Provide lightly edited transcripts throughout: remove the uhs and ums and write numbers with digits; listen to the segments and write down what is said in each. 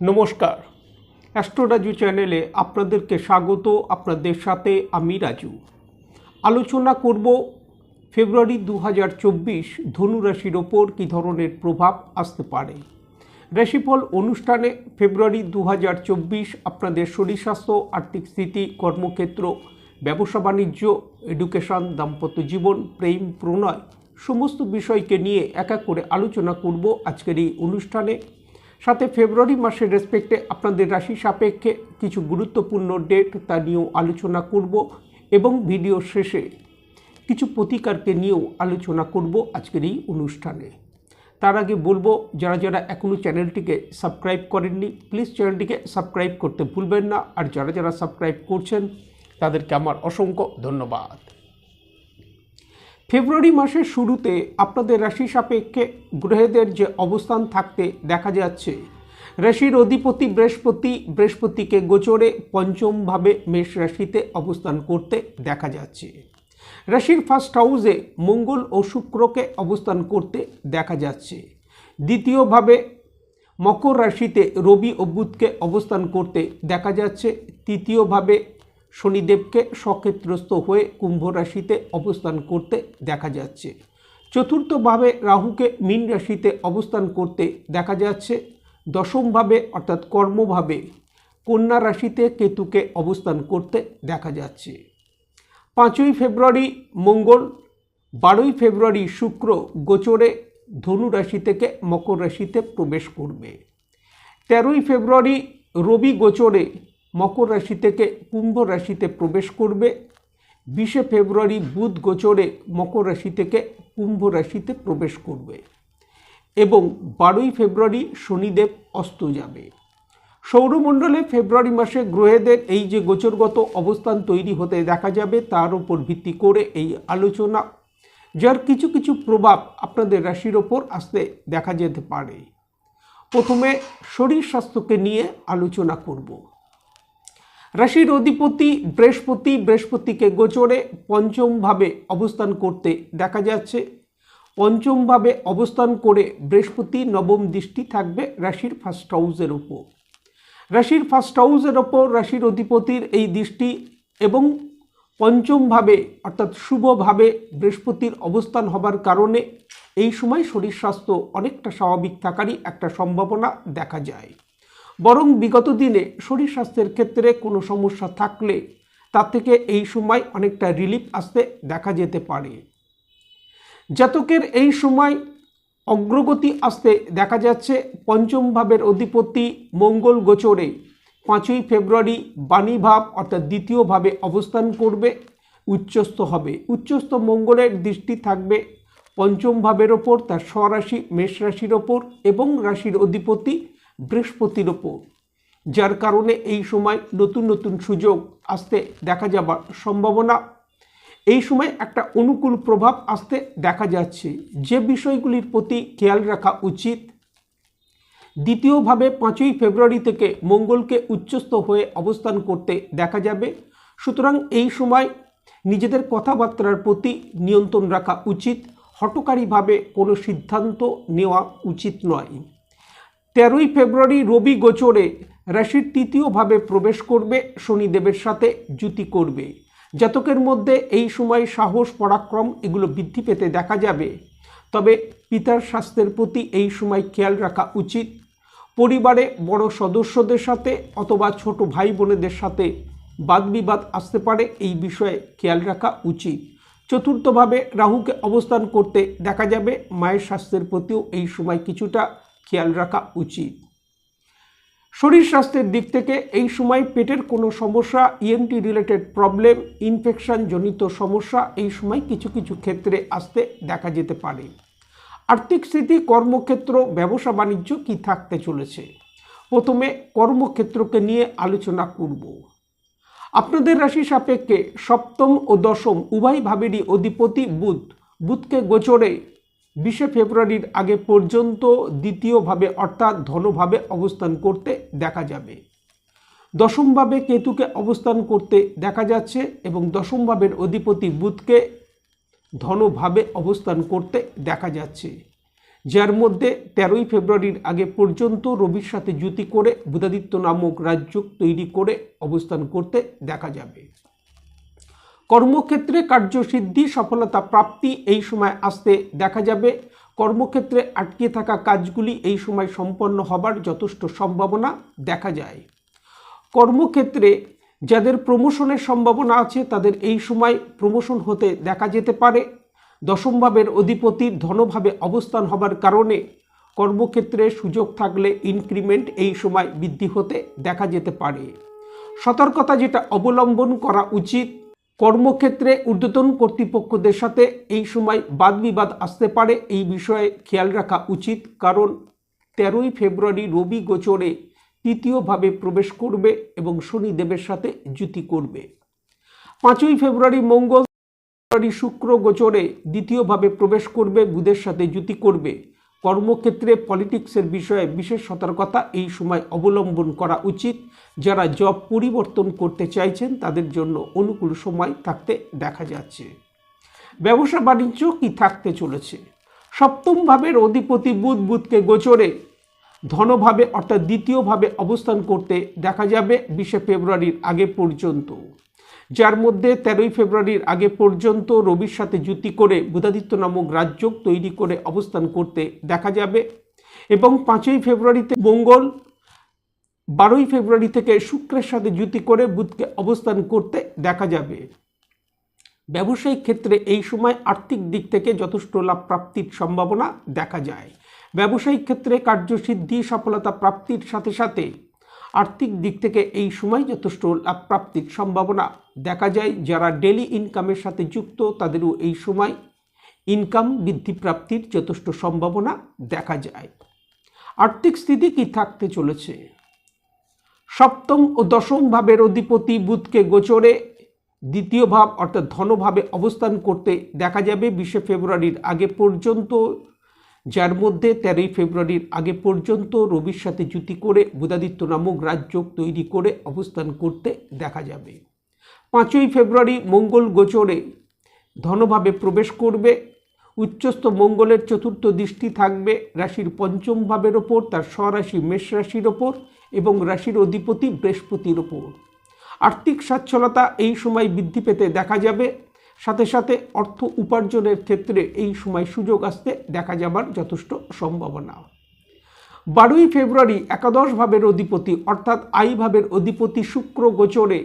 নমস্কার, অ্যাস্ট্রোরাজু চ্যানেলে আপনাদেরকে স্বাগত। আপনাদের সাথে আমি রাজু। আলোচনা করব ফেব্রুয়ারি 2024 ধনু রাশির ওপর কী ধরনের প্রভাব আসতে পারে। রাশিফল অনুষ্ঠানে ফেব্রুয়ারি 2024 আপনাদের শরীর স্বাস্থ্য, আর্থিক স্থিতি, কর্মক্ষেত্র, ব্যবসা বাণিজ্য, এডুকেশন, দাম্পত্য জীবন, প্রেম, প্রণয় সমস্ত বিষয়কে নিয়ে এক এক করে আলোচনা করব আজকের এই অনুষ্ঠানে। সাথে ফেব্রুয়ারি মাসের রেসপেক্টে আপনাদের রাশি সাপেক্ষে কিছু গুরুত্বপূর্ণ ডেট তা নিয়েও আলোচনা করব এবং ভিডিও শেষে কিছু প্রতিকারকে নিয়েও আলোচনা করব আজকের এই অনুষ্ঠানে। তার আগে বলবো, যারা যারা এখনও চ্যানেলটিকে সাবস্ক্রাইব করেননি প্লিজ চ্যানেলটিকে সাবস্ক্রাইব করতে ভুলবেন না, আর যারা যারা সাবস্ক্রাইব করছেন তাদেরকে আমার অসংখ্য ধন্যবাদ। ফেব্রুয়ারি মাসের শুরুতে আপনাদের রাশি সাপেক্ষে গ্রহেদের যে অবস্থান থাকতে দেখা যাচ্ছে, রাশির অধিপতি বৃহস্পতিকে গোচরে পঞ্চমভাবে মেষ রাশিতে অবস্থান করতে দেখা যাচ্ছে। রাশির ফার্স্ট হাউসে মঙ্গল ও শুক্রকে অবস্থান করতে দেখা যাচ্ছে। দ্বিতীয়ভাবে মকর রাশিতে রবি ও বুধকে অবস্থান করতে দেখা যাচ্ছে। তৃতীয়ভাবে শনিদেবকে সক্ষেত্রস্থ হয়ে কুম্ভ রাশিতে অবস্থান করতে দেখা যাচ্ছে। চতুর্থভাবে রাহুকে মীন রাশিতে অবস্থান করতে দেখা যাচ্ছে। দশমভাবে অর্থাৎ কর্মভাবে কন্যা রাশিতে কেতুকে অবস্থান করতে দেখা যাচ্ছে। 5ই ফেব্রুয়ারি মঙ্গল, 12ই ফেব্রুয়ারি শুক্র গোচরে ধনু রাশি থেকে মকর রাশিতে প্রবেশ করবে। 13ই ফেব্রুয়ারি রবি গোচরে মকর রাশি থেকে কুম্ভ রাশিতে প্রবেশ করবে। 20শে ফেব্রুয়ারি বুধ গোচরে মকর রাশি থেকে কুম্ভ রাশিতে প্রবেশ করবে এবং 12ই ফেব্রুয়ারি শনিদেব অস্ত যাবে। সৌরমণ্ডলে ফেব্রুয়ারি মাসে গ্রহেদের এই যে গোচরগত অবস্থান তৈরি হতে দেখা যাবে তার উপর ভিত্তি করে এই আলোচনা, যার কিছু কিছু প্রভাব আপনাদের রাশির ওপর আসতে দেখা যেতে পারে। প্রথমে শরীর স্বাস্থ্যকে নিয়ে আলোচনা করব। রাশির অধিপতি বৃহস্পতিকে গোচরে পঞ্চমভাবে অবস্থান করতে দেখা যাচ্ছে। পঞ্চমভাবে অবস্থান করে বৃহস্পতি নবম দৃষ্টি থাকবে রাশির ফার্স্ট হাউসের ওপর। রাশির ফার্স্ট হাউসের ওপর রাশির অধিপতির এই দৃষ্টি এবং পঞ্চমভাবে অর্থাৎ শুভভাবে বৃহস্পতির অবস্থান হবার কারণে এই সময় শরীর স্বাস্থ্য অনেকটা স্বাভাবিক থাকারই একটা সম্ভাবনা দেখা যায়। বরং বিগত দিনে শরীর স্বাস্থ্যের ক্ষেত্রে কোনো সমস্যা থাকলে তার থেকে এই সময় অনেকটা রিলিফ আসতে দেখা যেতে পারে। জাতকের এই সময় অগ্রগতি আসতে দেখা যাচ্ছে। পঞ্চম ভাবের অধিপতি মঙ্গল গোচরে 5ই ফেব্রুয়ারি বাণীভাব অর্থাৎ দ্বিতীয়ভাবে অবস্থান করবে, উচ্চস্থ হবে। উচ্চস্থ মঙ্গলের দৃষ্টি থাকবে পঞ্চম ভাবের ওপর, তার স্বরাশি মেষ রাশির ওপর এবং রাশির অধিপতি বৃহস্পতির ওপর, যার কারণে এই সময় নতুন নতুন সুযোগ আসতে দেখা যাবার সম্ভাবনা। এই সময় একটা অনুকূল প্রভাব আসতে দেখা যাচ্ছে, যে বিষয়গুলির প্রতি খেয়াল রাখা উচিত। দ্বিতীয়ভাবে 5ই ফেব্রুয়ারি থেকে মঙ্গলকে উচ্চস্থ হয়ে অবস্থান করতে দেখা যাবে। সুতরাং এই সময় নিজেদের কথাবার্তার প্রতি নিয়ন্ত্রণ রাখা উচিত, হঠকারীভাবে কোনো সিদ্ধান্ত নেওয়া উচিত নয়। 13ই ফেব্রুয়ারি রবি গোচরে রাশির তৃতীয়ভাবে প্রবেশ করবে, শনিদেবের সাথে যুতি করবে। জাতকের মধ্যে এই সময় সাহস পরাক্রম এগুলো বৃদ্ধি পেতে দেখা যাবে। তবে পিতার স্বাস্থ্যের প্রতি এই সময় খেয়াল রাখা উচিত। পরিবারে বড় সদস্যদের সাথে অথবা ছোট ভাই বোনেদের সাথে বাদবিবাদ আসতে পারে, এই বিষয়ে খেয়াল রাখা উচিত। চতুর্থভাবে রাহুকে অবস্থান করতে দেখা যাবে, মায়ের স্বাস্থ্যের প্রতিও এই সময় কিছুটা খেয়াল রাখা উচিত। শরীর স্বাস্থ্যের দিক থেকে এই সময় পেটের কোনো সমস্যা, ইএনটি রিলেটেড প্রবলেম, ইনফেকশন জনিত সমস্যা এই সময় কিছু কিছু ক্ষেত্রে আসতে দেখা যেতে পারে। আর্থিক স্থিতি, কর্মক্ষেত্র, ব্যবসা বাণিজ্য কি থাকতে চলেছে। প্রথমে কর্মক্ষেত্রকে নিয়ে আলোচনা করব। আপনাদের রাশি সাপেক্ষে সপ্তম ও দশম উভয় ভাবেরই অধিপতি বুধকে গোচরে 20শে ফেব্রুয়ারির আগে পর্যন্ত দ্বিতীয়ভাবে অর্থাৎ ধনভাবে অবস্থান করতে দেখা যাবে। দশমভাবে কেতুকে অবস্থান করতে দেখা যাচ্ছে এবং দশম ভাবের অধিপতি বুধকে ধনভাবে অবস্থান করতে দেখা যাচ্ছে। যার মধ্যে 13ই ফেব্রুয়ারির আগে পর্যন্ত রবির সাথে যুতি করে বুধাদিত্য নামক রাজযোগ তৈরি করে অবস্থান করতে দেখা যাবে। কর্মক্ষেত্রে কার্যসিদ্ধি সফলতা প্রাপ্তি এই সময় আসতে দেখা যাবে। কর্মক্ষেত্রে আটকে থাকা কাজগুলি এই সময় সম্পন্ন হবার যথেষ্ট সম্ভাবনা দেখা যায়। কর্মক্ষেত্রে যাদের প্রমোশনের সম্ভাবনা আছে তাদের এই সময় প্রমোশন হতে দেখা যেতে পারে। দশম ভাবের অধিপতির ধনভাবে অবস্থান হবার কারণে কর্মক্ষেত্রে সুযোগ থাকলে ইনক্রিমেন্ট এই সময় বৃদ্ধি হতে দেখা যেতে পারে। সতর্কতা যেটা অবলম্বন করা উচিত, কর্মক্ষেত্রে ঊর্ধ্বতন কর্তৃপক্ষদের সাথে এই সময় বাদ বিবাদ আসতে পারে, এই বিষয়ে খেয়াল রাখা উচিত। কারণ 13ই ফেব্রুয়ারি রবি গোচরে তৃতীয়ভাবে প্রবেশ করবে এবং শনিদেবের সাথে যুতি করবে। 5ই ফেব্রুয়ারি মঙ্গল শুক্র গোচরে দ্বিতীয়ভাবে প্রবেশ করবে, বুধের সাথে যুতি করবে। কর্মক্ষেত্রে পলিটিক্সের বিষয়ে বিশেষ সতর্কতা এই সময় অবলম্বন করা উচিত। যারা জব পরিবর্তন করতে চাইছেন তাদের জন্য অনুকূল সময় থাকতে দেখা যাচ্ছে। ব্যবসা বাণিজ্য কি থাকতে চলেছে? সপ্তম ভাবের অধিপতি বুধকে গোচরে ধনভাবে অর্থাৎ দ্বিতীয়ভাবে অবস্থান করতে দেখা যাবে 20 ফেব্রুয়ারির আগে পর্যন্ত, যার মধ্যে 13ই ফেব্রুয়ারির আগে পর্যন্ত রবির সাথে যুতি করে বুধাদিত্য নামক রাজযোগ তৈরি করে অবস্থান করতে দেখা যাবে এবং 5ই ফেব্রুয়ারিতে মঙ্গল, 12ই ফেব্রুয়ারি থেকে শুক্রের সাথে যুতি করে বুধকে অবস্থান করতে দেখা যাবে। ব্যবসায়িক ক্ষেত্রে এই সময় আর্থিক দিক থেকে যথেষ্ট লাভ প্রাপ্তির সম্ভাবনা দেখা যায়। ব্যবসায়িক ক্ষেত্রে কার্যসিদ্ধি সফলতা প্রাপ্তির সাথে সাথে আর্থিক দিক থেকে এই সময় যথেষ্ট লাভ প্রাপ্তির সম্ভাবনা দেখা যায়। যারা ডেলি ইনকামের সাথে যুক্ত তাদেরও এই সময় ইনকাম বৃদ্ধি প্রাপ্তির যথেষ্ট সম্ভাবনা দেখা যায়। আর্থিক স্থিতি কি থাকতে চলেছে? সপ্তম ও দশম ভাবের অধিপতি বুধকে গোচরে দ্বিতীয় ভাব অর্থাৎ ধনভাবে অবস্থান করতে দেখা যাবে 20 ফেব্রুয়ারির আগে পর্যন্ত, যার মধ্যে 13ই ফেব্রুয়ারির আগে পর্যন্ত রবির সাথে যুতি করে বুধাদিত্য নামক রাজযোগ তৈরি করে অবস্থান করতে দেখা যাবে। 5ই ফেব্রুয়ারি মঙ্গল গোচরে ধনভাবে প্রবেশ করবে। উচ্চস্থ মঙ্গলের চতুর্থ দৃষ্টি থাকবে রাশির পঞ্চম ভাবের ওপর, তার স্বরাশি মেষ রাশির ওপর এবং রাশির অধিপতি বৃহস্পতির ওপর। আর্থিক সচ্ছলতা এই সময় বৃদ্ধি পেতে দেখা যাবে। সাথে সাথে অর্থ উপার্জনের ক্ষেত্রে এই সময় সুযোগ আসতে দেখা যাবার যথেষ্ট সম্ভাবনা। 12ই ফেব্রুয়ারি একাদশ ভাবের অধিপতি অর্থাৎ আই ভাবের অধিপতি শুক্র গোচরে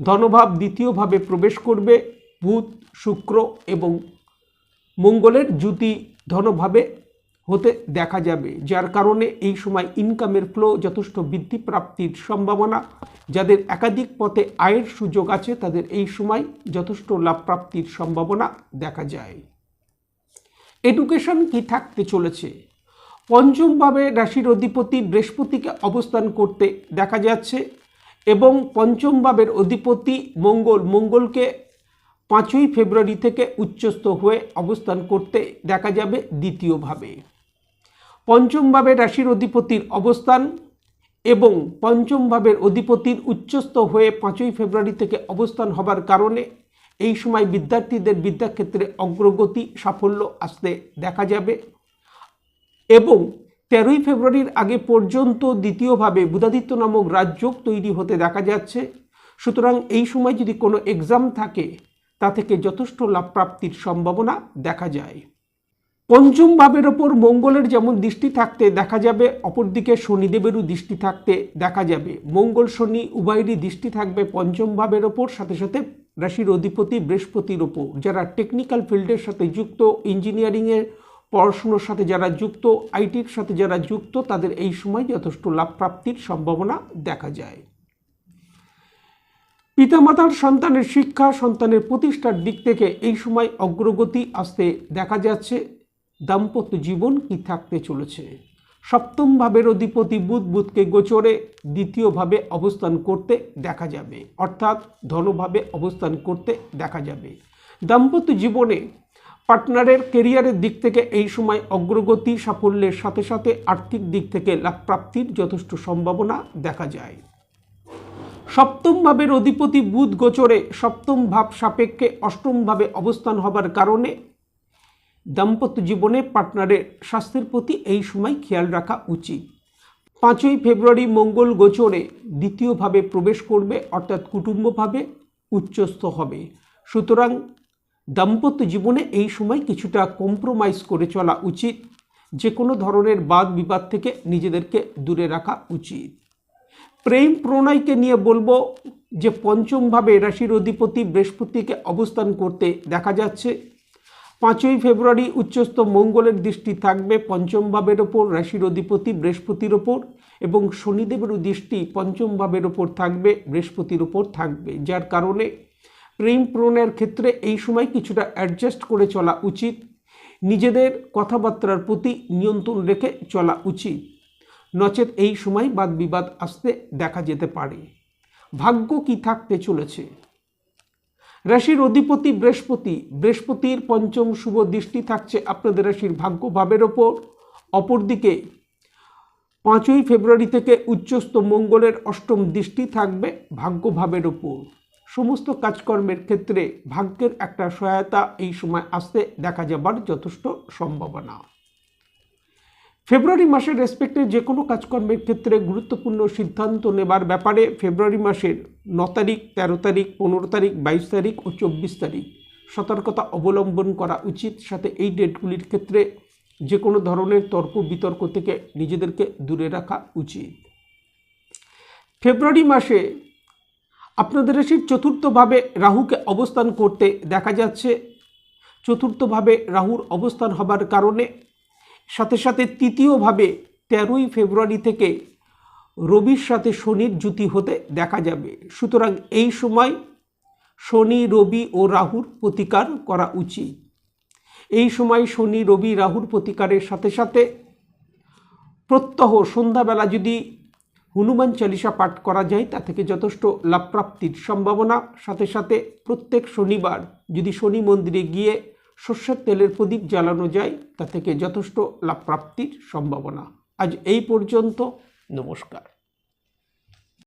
ধনভাব দ্বিতীয়ভাবে প্রবেশ করবে। বুধ, শুক্র এবং মঙ্গলের যুতি ধনভাবে হতে দেখা যাবে, যার কারণে এই সময় ইনকামের ফ্লো যথেষ্ট বৃদ্ধি প্রাপ্তির সম্ভাবনা। যাদের একাধিক পথে আয়ের সুযোগ আছে তাদের এই সময় যথেষ্ট লাভ প্রাপ্তির সম্ভাবনা দেখা যায়। এডুকেশন কি থাকতে চলেছে? পঞ্চম ভাবে রাশির অধিপতি বৃহস্পতিকে অবস্থান করতে দেখা যাচ্ছে এবং পঞ্চম ভাবের অধিপতি মঙ্গলকে 5ই ফেব্রুয়ারি থেকে উচ্চস্থ হয়ে অবস্থান করতে দেখা যাবে দ্বিতীয়ভাবে। পঞ্চম ভাবে রাশির অধিপতির অবস্থান এবং পঞ্চম ভাবের অধিপতির উচ্চস্থ হয়ে 5ই ফেব্রুয়ারি থেকে অবস্থান হবার কারণে এই সময় বিদ্যার্থীদের বিদ্যাক্ষেত্রে অগ্রগতি সাফল্য আসতে দেখা যাবে এবং 13ই ফেব্রুয়ারির আগে পর্যন্ত দ্বিতীয়ভাবে বুধাদিত্য নামক রাজযোগ তৈরি হতে দেখা যাচ্ছে। সুতরাং এই সময় যদি কোনো এক্সাম থাকে তা থেকে যথেষ্ট লাভ প্রাপ্তির সম্ভাবনা দেখা যায়। পঞ্চম ভাবের ওপর মঙ্গলের যেমন দৃষ্টি থাকতে দেখা যাবে, অপরদিকে শনিদেবেরও দৃষ্টি থাকতে দেখা যাবে। মঙ্গল শনি উভয়েরই দৃষ্টি থাকবে পঞ্চম ভাবের ওপর, সাথে সাথে রাশির অধিপতি বৃহস্পতির ওপর। যারা টেকনিক্যাল ফিল্ডের সাথে যুক্ত, ইঞ্জিনিয়ারিংয়ের পড়াশুনোর সাথে যারা যুক্ত, আইটির সাথে যারা যুক্ত তাদের এই সময় যথেষ্ট লাভ প্রাপ্তির সম্ভাবনা দেখা যায়। পিতামাতার সন্তানের শিক্ষা, সন্তানের প্রতিষ্ঠার দিক থেকে এই সময় অগ্রগতি আসতে দেখা যাচ্ছে। দাম্পত্য জীবন কি থাকতে চলেছে? সপ্তম ভাবের অধিপতি বুধকে গোচরে দ্বিতীয়ভাবে অবস্থান করতে দেখা যাবে, অর্থাৎ ধনভাবে অবস্থান করতে দেখা যাবে। দাম্পত্য জীবনে পার্টনারের কেরিয়ারের দিক থেকে এই সময় অগ্রগতি সাফল্যের সাথে সাথে আর্থিক দিক থেকে লাভ প্রাপ্তির যথেষ্ট সম্ভাবনা দেখা যায়। সপ্তম ভাবের অধিপতি বুধ গোচরে সপ্তম ভাব সাপেক্ষে অষ্টম ভাবে অবস্থান হবার কারণে দাম্পত্য জীবনে পার্টনারের স্বাস্থ্যের প্রতি এই সময় খেয়াল রাখা উচিত। 5ই ফেব্রুয়ারি মঙ্গল গোচরে দ্বিতীয়ভাবে প্রবেশ করবে, অর্থাৎ কুটুম্বভাবে উচ্চস্থ হবে। সুতরাং দাম্পত্য জীবনে এই সময় কিছুটা কম্প্রোমাইজ করে চলা উচিত। যে কোনো ধরনের বাদ বিবাদ থেকে নিজেদেরকে দূরে রাখা উচিত। প্রেম প্রণয়কে নিয়ে বলবো যে পঞ্চমভাবে রাশির অধিপতি বৃহস্পতিকে অবস্থান করতে দেখা যাচ্ছে। 5ই ফেব্রুয়ারি উচ্চস্থ মঙ্গলের দৃষ্টি থাকবে পঞ্চম ভাবের ওপর, রাশির অধিপতি বৃহস্পতির ওপর, এবং শনিদেবেরও দৃষ্টি পঞ্চম ভাবের ওপর থাকবে, বৃহস্পতির ওপর থাকবে, যার কারণে প্রেম প্রণয়ের ক্ষেত্রে এই সময় কিছুটা অ্যাডজাস্ট করে চলা উচিত। নিজেদের কথাবার্তার প্রতি নিয়ন্ত্রণ রেখে চলা উচিত, নচেত এই সময় বাদ বিবাদ আসতে দেখা যেতে পারে। ভাগ্য কি থাকতে চলেছে? রাশির অধিপতি বৃহস্পতির পঞ্চম শুভ দৃষ্টি থাকছে আপনাদের রাশির ভাগ্য ভাবের ওপর। অপরদিকে 5ই ফেব্রুয়ারি থেকে উচ্চস্থ মঙ্গলের অষ্টম দৃষ্টি থাকবে ভাগ্য ভাবের ওপর। সমস্ত কাজকর্মের ক্ষেত্রে ভাগ্যের একটা সহায়তা এই সময় আসতে দেখা যাবার যথেষ্ট সম্ভাবনা। ফেব্রুয়ারি মাসের রেসপেক্টে যে কোনো কাজকর্মের ক্ষেত্রে গুরুত্বপূর্ণ সিদ্ধান্ত নেবার ব্যাপারে ফেব্রুয়ারি মাসের 9 তারিখ, 13 তারিখ, 15 তারিখ, 22 তারিখ ও 24 তারিখ সতর্কতা অবলম্বন করা উচিত। সাথে এই ডেটগুলির ক্ষেত্রে যে কোনো ধরনের তর্ক বিতর্ক থেকে নিজেদেরকে দূরে রাখা উচিত। ফেব্রুয়ারি মাসে আপনাদের রাশির চতুর্থভাবে রাহুকে অবস্থান করতে দেখা যাচ্ছে। চতুর্থভাবে রাহুর অবস্থান হবার কারণে সাথে সাথে তৃতীয়ভাবে 13ই ফেব্রুয়ারি থেকে রবির সাথে শনির যুতি হতে দেখা যাবে। সুতরাং এই সময় শনি, রবি ও রাহুর প্রতিকার করা উচিত। এই সময় শনি, রবি, রাহুর প্রতিকারের সাথে সাথে প্রত্যহ সন্ধ্যাবেলা যদি হনুমান চালিসা পাঠ করা যায় তা থেকে যথেষ্ট লাভপ্রাপ্তির সম্ভাবনা। সাথে সাথে প্রত্যেক শনিবার যদি শনি মন্দিরে গিয়ে সর্ষের তেলের প্রদীপ জ্বালানো যায় তা থেকে যথেষ্ট লাভপ্রাপ্তির সম্ভাবনা। আজ এই পর্যন্ত, নমস্কার।